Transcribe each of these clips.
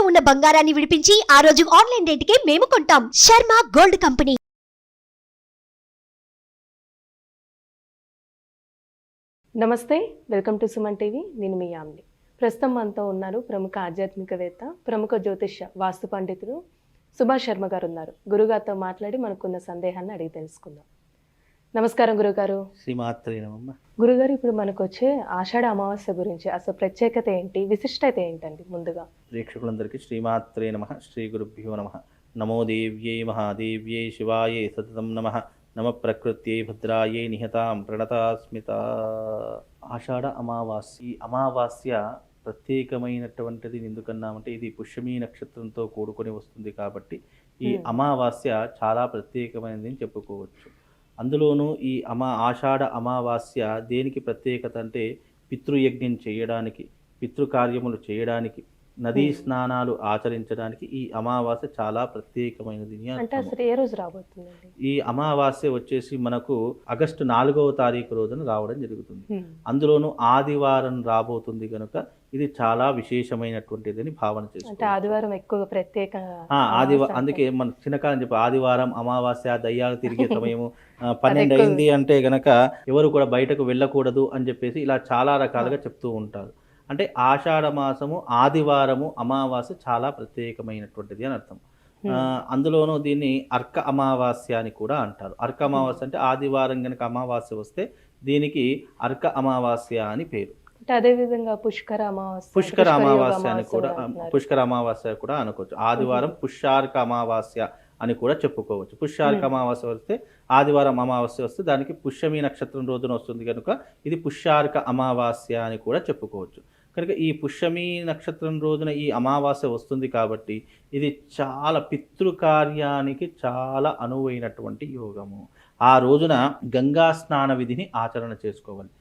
ఉన్న బంగారాన్ని విడిపించి ఆ రోజు ఆన్లైన్ రేటుకే మేము కొంటాం. Sharma gold company. నమస్తే, వెల్కమ్ టు సుమన్ టీవీ. నేను మీ యామిని. ప్రస్తుతం మనతో ఉన్నారు ప్రముఖ ఆధ్యాత్మికవేత్త, ప్రముఖ జ్యోతిష్య వాస్తు పండితుడు సుభాష్ శర్మ గారు ఉన్నారు. గురుగారితో మాట్లాడి మనకున్న సందేహాన్ని అడిగి తెలుసుకుందాం. నమస్కారం గురుగారు. శ్రీమాత్రే నమః. గురుగారు, ఇప్పుడు మనకు వచ్చే ఆషాఢ అమావాస్య గురించి అసలు ప్రత్యేకత ఏంటి, విశిష్టత ఏంటండి? ముందుగా ప్రేక్షకులందరికీ శ్రీమాత్రే నమః, శ్రీ గురుభ్యో నమః. నమో దేవ్యై మహాదేవ్యై శివాయై సతతం నమః. నమ ప్రకృత్యై భద్రాయై నిహతాం ప్రణతాస్మిత. ఆషాఢ అమావాస్య. ఈ అమావాస్య ప్రత్యేకమైనటువంటిది ఎందుకన్నామంటే ఇది పుష్యమీ నక్షత్రంతో కూడుకొని వస్తుంది కాబట్టి ఈ అమావాస్య చాలా ప్రత్యేకమైనది అని చెప్పుకోవచ్చు. అందులోనూ ఈ ఆషాఢ అమావాస్య దేనికి ప్రత్యేకత అంటే పితృయజ్ఞం చేయడానికి, పితృకార్యములు చేయడానికి, నదీ స్నానాలు ఆచరించడానికి ఈ అమావాస్య చాలా ప్రత్యేకమైనది. అంటే అసలు ఏ రోజు రాబోతుందండి? ఈ అమావాస్య వచ్చేసి మనకు ఆగస్టు 4వ తారీఖు రోజున రావడం జరుగుతుంది. అందులోనూ ఆదివారం రాబోతుంది కనుక ఇది చాలా విశేషమైనటువంటిదని భావన చేస్తుంది. ఆదివారం ఎక్కువ ప్రత్యేక. అందుకే మన చిన్నకాలం చెప్పి ఆదివారం అమావాస్య దయ్యాలు తిరిగే సమయము 12 అయింది అంటే గనక ఎవరు కూడా బయటకు వెళ్ళకూడదు అని చెప్పేసి ఇలా చాలా రకాలుగా చెప్తూ ఉంటారు. అంటే ఆషాఢ మాసము ఆదివారము అమావాస్య చాలా ప్రత్యేకమైనటువంటిది అని అర్థం. అందులోనూ దీన్ని అర్క అమావాస్య అని కూడా అంటారు. అర్క అమావాస్య అంటే ఆదివారం కనుక అమావాస్య వస్తే దీనికి అర్క అమావాస్య అని పేరు. అదేవిధంగా పుష్కర అమావాస్య అని కూడా, పుష్కర అమావాస్య కూడా అనుకోవచ్చు. ఆదివారం పుష్యార్క అమావాస్య అని కూడా చెప్పుకోవచ్చు. పుష్యార్క అమావాస్య వస్తే ఆదివారం అమావాస్య వస్తే దానికి పుష్యమీ నక్షత్రం రోజున వస్తుంది కనుక ఇది పుష్యార్క అమావాస్య అని కూడా చెప్పుకోవచ్చు. కనుక ఈ పుష్యమీ నక్షత్రం రోజున ఈ అమావాస్య వస్తుంది కాబట్టి ఇది చాలా పితృకార్యానికి చాలా అనువైనటువంటి యోగము. ఆ రోజున గంగా స్నాన విధిని ఆచరణ చేసుకోవాలి.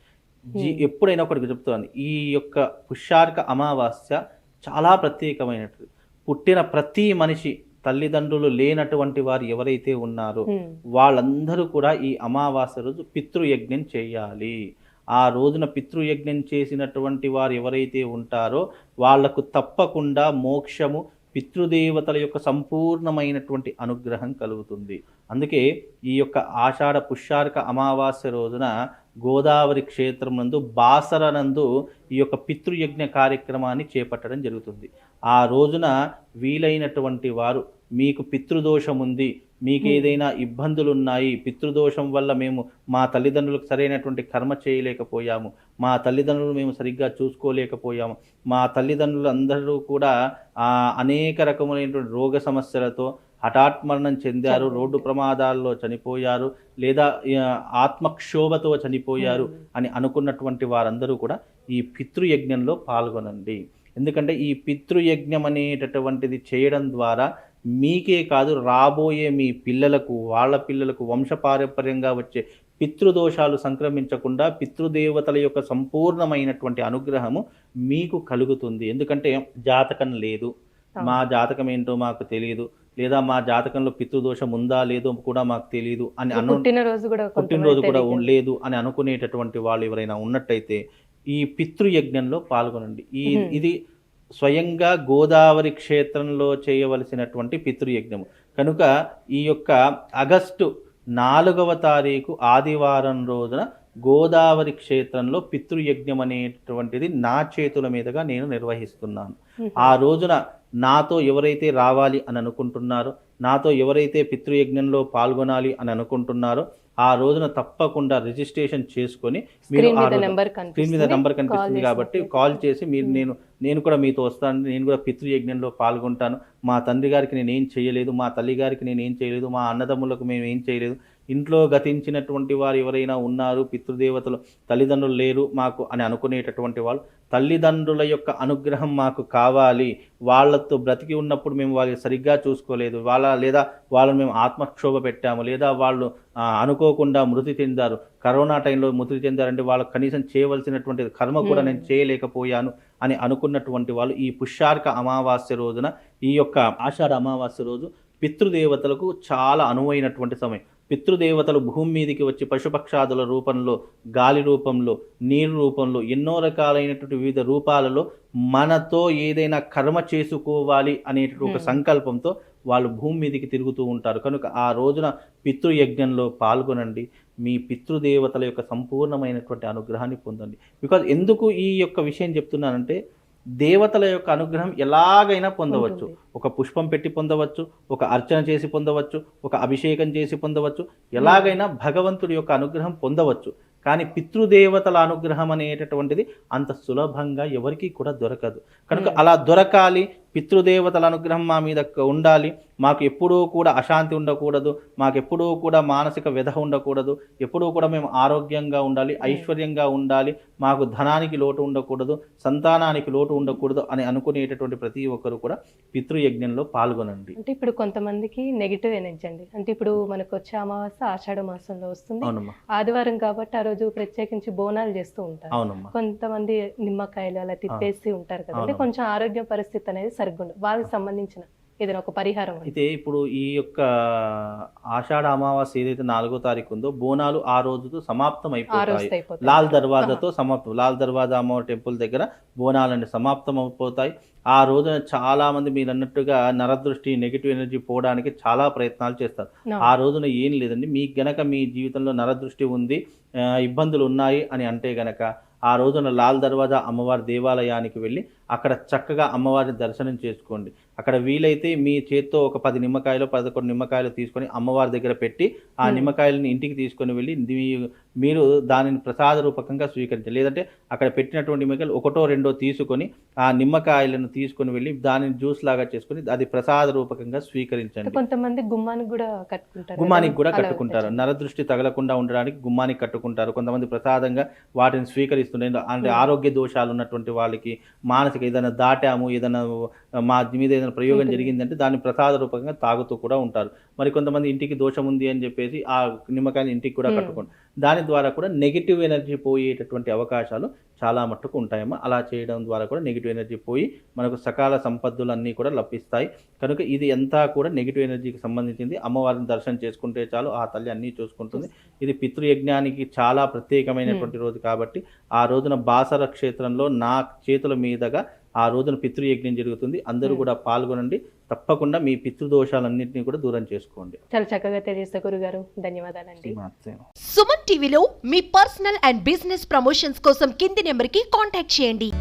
ఎప్పుడైనా ఒకటి చెప్తాను, ఈ యొక్క పుష్యార్క అమావాస్య చాలా ప్రత్యేకమైనది. పుట్టిన ప్రతి మనిషి, తల్లిదండ్రులు లేనటువంటి వారు ఎవరైతే ఉన్నారో వాళ్ళందరూ కూడా ఈ అమావాస్య రోజు పితృయజ్ఞం చేయాలి. ఆ రోజున పితృయజ్ఞం చేసినటువంటి వారు ఎవరైతే ఉంటారో వాళ్లకు తప్పకుండా మోక్షము, పితృదేవతల యొక్క సంపూర్ణమైనటువంటి అనుగ్రహం కలుగుతుంది. అందుకే ఈ యొక్క ఆషాఢ పుష్యార్క అమావాస్య రోజున గోదావరి క్షేత్రం నందు బాసర నందు ఈ యొక్క పితృయజ్ఞ కార్యక్రమాన్ని చేపట్టడం జరుగుతుంది. ఆ రోజున వీలైనటువంటి వారు, మీకు పితృదోషం ఉంది, మీకు ఏదైనా ఇబ్బందులు ఉన్నాయి, పితృదోషం వల్ల మేము మా తల్లిదండ్రులకు సరైనటువంటి కర్మ చేయలేకపోయాము, మా తల్లిదండ్రులు మేము సరిగ్గా చూసుకోలేకపోయాము, మా తల్లిదండ్రులు అందరూ కూడా అనేక రకములైనటువంటి రోగ సమస్యలతో హఠాత్మరణం చెందారు, రోడ్డు ప్రమాదాల్లో చనిపోయారు, లేదా ఆత్మక్షోభతో చనిపోయారు అని అనుకున్నటువంటి వారందరూ కూడా ఈ పితృయజ్ఞంలో పాల్గొనండి. ఎందుకంటే ఈ పితృయజ్ఞం అనేటటువంటిది చేయడం ద్వారా మీకే కాదు, రాబోయే మీ పిల్లలకు, వాళ్ళ పిల్లలకు వంశపారంపర్యంగా వచ్చే పితృదోషాలు సంక్రమించకుండా పితృదేవతల యొక్క సంపూర్ణమైనటువంటి అనుగ్రహము మీకు కలుగుతుంది. ఎందుకంటే జాతకం లేదు, మా జాతకం ఏంటో మాకు తెలియదు, లేదా మా జాతకంలో పితృదోషం ఉందా లేదో కూడా మాకు తెలియదు అని పుట్టినరోజు కూడా లేదు అని అనుకునేటటువంటి వాళ్ళు ఎవరైనా ఉన్నట్టయితే ఈ పితృయజ్ఞంలో పాల్గొనండి. ఇది స్వయంగా గోదావరి క్షేత్రంలో చేయవలసినటువంటి పితృయజ్ఞము కనుక ఈ యొక్క ఆగస్టు 4వ తారీఖు ఆదివారం రోజున గోదావరి క్షేత్రంలో పితృయజ్ఞం అనేటువంటిది నా చేతుల మీదుగా నేను నిర్వహిస్తున్నాను. ఆ రోజున నాతో ఎవరైతే రావాలి అని అనుకుంటున్నారో, నాతో ఎవరైతే పితృయజ్ఞంలో పాల్గొనాలి అని అనుకుంటున్నారో ఆ రోజున తప్పకుండా రిజిస్ట్రేషన్ చేసుకొని మీరు స్క్రీన్ మీద నంబర్ కనిపిస్తుంది కాబట్టి కాల్ చేసి నేను కూడా మీతో వస్తాను, నేను కూడా పితృయజ్ఞంలో పాల్గొంటాను, మా తండ్రి గారికి నేను ఏం చేయలేదు, మా తల్లి గారికి నేను ఏం చేయలేదు, మా అన్నదమ్ములకు మేము ఏం చేయలేదు, ఇంట్లో గతించినటువంటి వారు ఎవరైనా ఉన్నారు, పితృదేవతలు తల్లిదండ్రులు లేరు మాకు అని అనుకునేటటువంటి వాళ్ళు, తల్లిదండ్రుల యొక్క అనుగ్రహం మాకు కావాలి, వాళ్ళతో బ్రతికి ఉన్నప్పుడు మేము వాళ్ళని సరిగ్గా చూసుకోలేదు, లేదా వాళ్ళని మేము ఆత్మక్షోభ పెట్టాము, లేదా వాళ్ళు అనుకోకుండా మృతి చెందారు, కరోనా టైంలో మృతి చెందారంటే వాళ్ళకు కనీసం చేయవలసినటువంటి కర్మ కూడా నేను చేయలేకపోయాను అని అనుకున్నటువంటి వాళ్ళు ఈ పుష్యార్క అమావాస్య రోజున, ఈ యొక్క ఆషాఢ అమావాస్య రోజు పితృదేవతలకు చాలా అనువైనటువంటి సమయం. పితృదేవతలు భూమి మీదకి వచ్చి పశుపక్షాదుల రూపంలో, గాలి రూపంలో, నీరు రూపంలో, ఎన్నో రకాలైనటువంటి వివిధ రూపాలలో మనతో ఏదైనా కర్మ చేసుకోవాలి అనేటువంటి ఒక సంకల్పంతో వాళ్ళు భూమి మీదకి తిరుగుతూ ఉంటారు. కనుక ఆ రోజున పితృయజ్ఞంలో పాల్గొనండి, మీ పితృదేవతల యొక్క సంపూర్ణమైనటువంటి అనుగ్రహాన్ని పొందండి. బికాజ్ ఎందుకు ఈ యొక్క విషయం చెప్తున్నానంటే, దేవతల యొక్క అనుగ్రహం ఎలాగైనా పొందవచ్చు. ఒక పుష్పం పెట్టి పొందవచ్చు, ఒక అర్చన చేసి పొందవచ్చు, ఒక అభిషేకం చేసి పొందవచ్చు, ఎలాగైనా భగవంతుడి యొక్క అనుగ్రహం పొందవచ్చు. కానీ పితృదేవతల అనుగ్రహం అనేటటువంటిది అంత సులభంగా ఎవరికీ కూడా దొరకదు. కనుక అలా దొరకాలి, పితృదేవతల అనుగ్రహం మా మీద ఉండాలి, మాకు ఎప్పుడూ కూడా అశాంతి ఉండకూడదు, మాకు ఎప్పుడూ కూడా మానసిక వ్యధ ఉండకూడదు, ఎప్పుడూ కూడా మేము ఆరోగ్యంగా ఉండాలి, ఐశ్వర్యంగా ఉండాలి, మాకు ధనానికి లోటు ఉండకూడదు, సంతానానికి లోటు ఉండకూడదు అని అనుకునేటటువంటి ప్రతి ఒక్కరు కూడా పితృయజ్ఞంలో పాల్గొనండి. అంటే ఇప్పుడు కొంతమందికి నెగిటివ్ ఎనర్జీ అండి. అంటే ఇప్పుడు మనకు వచ్చే అమావాస్య ఆషాఢ మాసంలో వస్తుంది, అవునమ్మా, ఆదివారం కాబట్టి ఆ రోజు ప్రత్యేకించి బోనాలు చేస్తూ ఉంటారు. అవునమ్మా. కొంతమంది నిమ్మకాయలు అలా తిప్పేసి ఉంటారు కదండి, కొంచెం ఆరోగ్య పరిస్థితి అనేది సరిగ్గా ఉండదు. వాళ్ళకి సంబంధించిన ఏదైనా ఒక పరిహారం అయితే ఇప్పుడు ఈ యొక్క ఆషాఢ అమావాస్య ఏదైతే 4వ తారీఖు ఉందో, బోనాలు ఆ రోజుతో సమాప్తం అయిపోతాయి. లాల్ దర్వాజాతో సమాప్తం. లాల్ దర్వాజా అమ్మవారి టెంపుల్ దగ్గర బోనాలన్నీ సమాప్తం అయిపోతాయి. ఆ రోజున చాలా మంది మీరు అన్నట్టుగా నరదృష్టి, నెగిటివ్ ఎనర్జీ పోవడానికి చాలా ప్రయత్నాలు చేస్తారు. ఆ రోజున ఏం లేదండి, మీకు గనక మీ జీవితంలో నరదృష్టి ఉంది, ఇబ్బందులు ఉన్నాయి అని అంటే గనక ఆ రోజున లాల్ దర్వాజా అమ్మవారి దేవాలయానికి వెళ్ళి అక్కడ చక్కగా అమ్మవారిని దర్శనం చేసుకోండి. అక్కడ వీలైతే మీ చేత్తో ఒక 10 నిమ్మకాయలు 11 నిమ్మకాయలు తీసుకొని అమ్మవారి దగ్గర పెట్టి ఆ నిమ్మకాయలని ఇంటికి తీసుకొని వెళ్ళి మీరు దానిని ప్రసాద రూపకంగా స్వీకరించాలి. లేదంటే అక్కడ పెట్టినటువంటి నిమ్మకాయలు 1, 2 తీసుకొని ఆ నిమ్మకాయలను తీసుకొని వెళ్ళి దానిని జ్యూస్ లాగా చేసుకొని అది ప్రసాద రూపకంగా స్వీకరించండి. కొంతమంది గుమ్మానికి కూడా కట్టుకుంటారు. గుమ్మానికి కూడా కట్టుకుంటారు, నరదృష్టి తగలకుండా ఉండడానికి గుమ్మానికి కట్టుకుంటారు. కొంతమంది ప్రసాదంగా వాటిని స్వీకరిస్తుంటారు. అంటే ఆరోగ్య దోషాలు ఉన్నటువంటి వాళ్ళకి, మానసిక ఏదైనా దాటాము, ఏదైనా మా మీద ఏదైనా ప్రయోగం జరిగిందంటే దాన్ని ప్రసాద రూపంగా తాగుతూ కూడా ఉంటారు. మరి కొంతమంది ఇంటికి దోషం ఉంది అని చెప్పేసి ఆ నిమ్మకాయలు ఇంటికి కూడా కట్టుకుంటారు. దాని ద్వారా కూడా నెగిటివ్ ఎనర్జీ పోయేటటువంటి అవకాశాలు చాలా మట్టుకు ఉంటాయమ్మా. అలా చేయడం ద్వారా కూడా నెగిటివ్ ఎనర్జీ పోయి మనకు సకాల సంపత్తులు అన్నీ కూడా లభిస్తాయి. కనుక ఇది అంతా కూడా నెగిటివ్ ఎనర్జీకి సంబంధించింది. అమ్మవారిని దర్శనం చేసుకుంటే చాలు, ఆ తల్లి అన్నీ చూసుకుంటుంది. ఇది పితృయజ్ఞానికి చాలా ప్రత్యేకమైనటువంటి రోజు కాబట్టి ఆ రోజున బాసర క్షేత్రంలో నా చేతుల మీదుగా ఆ రోజున పితృయజ్ఞం జరుగుతుంది. అందరూ కూడా పాల్గొనండి. తప్పకుండా మీ పితృదోషాలన్నింటినీ కూడా దూరం చేసుకోండి. చాలా చక్కగా తెలియజేస్తారు గురుగారు, ధన్యవాదాలండి. సుమన్ టీవీలో మీ పర్సనల్ అండ్ బిజినెస్ ప్రమోషన్స్ కోసం కింది నెంబర్కి కాంటాక్ట్ చేయండి.